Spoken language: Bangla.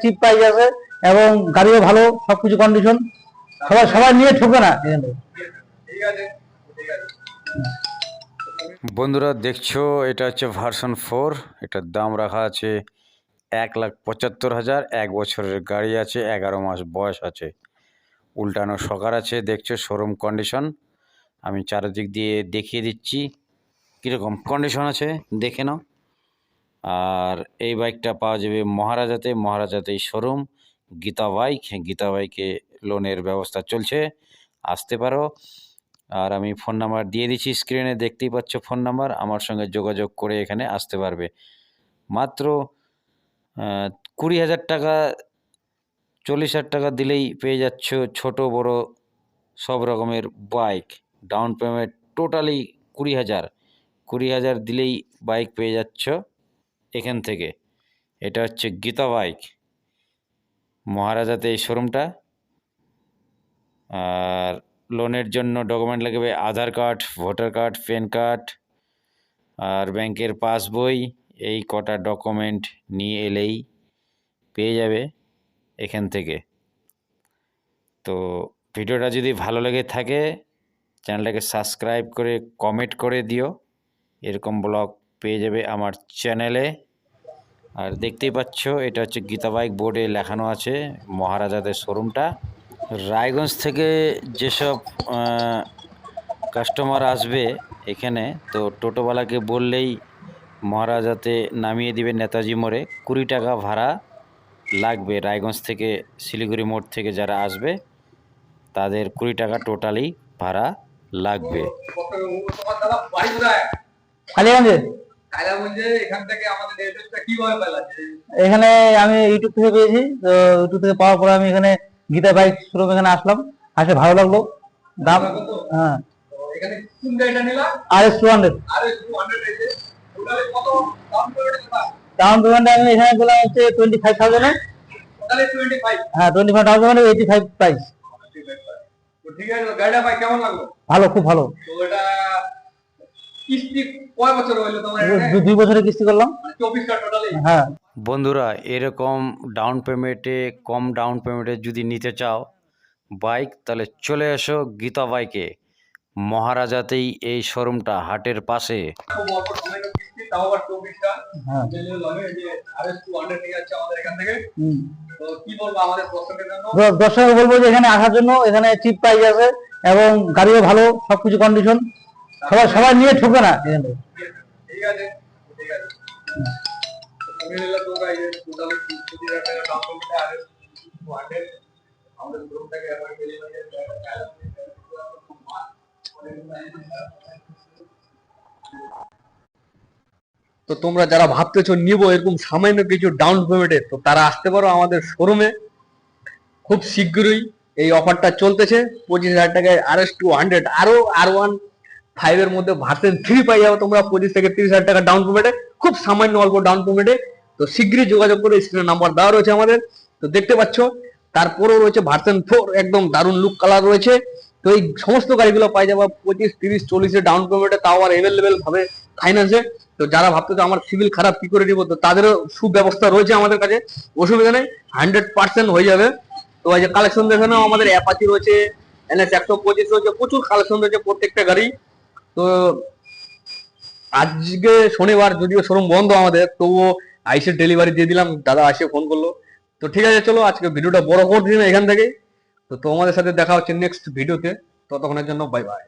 চিপ প্রাইস আছে এবং গাড়িও ভালো, সবকিছু কন্ডিশন, সবাই সবাই নিয়ে ঠকবে না এখানে। বন্ধুরা দেখছো, এটা হচ্ছে ভার্সন 4। এটার দাম রাখা আছে 1,75,000। 1 বছরের গাড়ি আছে, 11 মাস বয়স আছে, উল্টানো শকার আছে। দেখছো শোরুম কন্ডিশন। আমি চারিদিক দিয়ে দেখিয়ে দিচ্ছি কীরকম কন্ডিশন আছে, দেখে নাও। আর এই বাইকটা পাওয়া যাবে মহারাজাতেই শোরুম, গীতা বাইক। গীতা বাইকে লোনের ব্যবস্থা চলছে, আসতে পারো। আর আমি ফোন নাম্বার দিয়ে দিচ্ছি স্ক্রিনে, দেখতেই পাচ্ছ ফোন নাম্বার। আমার সঙ্গে যোগাযোগ করে এখানে আসতে পারবে। মাত্র 20,000 টাকা, 40,000 টাকা দিলেই পেয়ে যাচ্ছ ছোট বড় সব রকমের বাইক। ডাউন পেমেন্ট টোটালি 20,000 দিলেই বাইক পেয়ে যাচ্ছ এখান থেকে। এটা হচ্ছে গীতা বাইক, মহারাজাতে এই শোরুমটা। আর লোনের জন্য ডকুমেন্ট লাগবে Aadhaar card, voter card, PAN card আর ব্যাংকের পাসবই। এই কটা ডকুমেন্ট নিয়ে এলেই পেয়ে যাবে এখান থেকে। তো ভিডিওটা যদি ভালো লেগে থাকে চ্যানেলটাকে সাবস্ক্রাইব করে কমেন্ট করে দিও। এরকম ব্লগ পেয়ে যাবে আমার চ্যানেলে। আর দেখতেই পাচ্ছ এটা হচ্ছে গীতা বাইক, বোর্ডে লেখানো আছে মহারাজাদের শোরুমটা। রায়গঞ্জ থেকে যেসব কাস্টমার আসবে এখানে, তো টোটোওয়ালাকে বললেই মহারাজাতে নামিয়ে দিবে নেতাজি মোড়ে। 20 টাকা ভাড়া লাগবে। রায়গঞ্জ থেকে শিলিগুড়ি মোড় থেকে যারা আসবে তাদের 20 টাকা টোটালি ভাড়া লাগবে। এখানে আমি ইউটিউব থেকে পেয়েছি, তো ইউটিউব থেকে পাওয়ার পরে আমি এখানে গীতা বাইক শোরুম এখানে আসলাম, আসে ভালো লাগলো। দাম হ্যাঁ, RS 200। ডাউন পেমেন্ট আমি এখানে বললাম হচ্ছে 25,000। হ্যাঁ, 25,000 মানে 85 প্রাইস। ঠিক আছে, গাড়িটা ভাই কেমন লাগলো? ভালো, খুব ভালো। তো এটা কিস্তি কয় বছর হইলো তোমার? 2 বছরের কিস্তি করলাম। 24টা টোটালি। হ্যাঁ বন্ধুরা, এরকম কম ডাউন পেমেন্টে যদি নিতে চাও বাইক, তাহলে চলে এসো গীতা বাইকে। মহারাজাতেই এই শোরুমটা, হাটের পাশে। খুব অল্প সময়ের কিস্তি, তাও আবার 24টা। হ্যাঁ, RS 200 নিয়ে যাচ্ছে আমাদের এখান থেকে। তো কি বলবো আমাদের দর্শকের জন্য? দর্শক বলবো যে এখানে আসার জন্য, এখানে চিপ প্রাইস আছে এবং গাড়িও ভালো, সবকিছু কন্ডিশন, সবাই সবাই নিয়ে ঠকবে না এখানে। ঠিক আছে, ঠিক আছে। আমি নিলাম তোমরা এই টোটালি 20,000 টাকা ডাউন পেমেন্টে RS 200 আমাদের শোরুমটাকে একবার পেলে মানে তো তোমরা যারা ভাবতেছো নিবো এরকম সামান্য কিছু ডাউন পেমেন্টে, তো তারা আসতে পারো আমাদের শোরুমে। খুব শীঘ্রই এই অফারটা চলতেছে। 25,000 টাকায় RS 200 আরো R15 এর মধ্যে ভার্সন 3 পাই যাবে তোমরা 25 থেকে 30,000 টাকা ডাউন পেমেন্টে, খুব সামান্য অল্প ডাউন পেমেন্টে। তো শীঘ্রই যোগাযোগ করে, স্ক্রিনে নাম্বার দেওয়া রয়েছে আমাদের, তো দেখতে পাচ্ছ। তারপরেও রয়েছে ভার্সন 4, একদম দারুণ লুক কালার রয়েছে। তো এই সমস্ত গাড়িগুলো পাই যাবে 25, 30, 40 ডাউন পেমেন্টে, তাও আর এভেলেবেল ভাবে ফাইন্যান্সে। তো যারা ভাবতো আমার সিভিল খারাপ কি করে দিব, তো তাদেরও সুব্যবস্থা রয়েছে আমাদের কাছে, অসুবিধা নেই, 100% হয়ে যাবে। তো এই যে কালেকশন দেখে নাও, আমাদের অ্যাপাচি রয়েছে, NS 125 রয়েছে, প্রচুর কালেকশন রয়েছে প্রত্যেকটা গাড়ি। তো আজকে শনিবার, যদিও শোরুম বন্ধ আমাদের, তবুও আইসে ডেলিভারি দিয়ে দিলাম। দাদা আসে ফোন করলো। তো ঠিক আছে, চলো আজকে ভিডিওটা বড় করে দিন এখান থেকে। তো তোমাদের সাথে দেখা হচ্ছে নেক্সট ভিডিওতে। ততক্ষণের জন্য বাই বাই।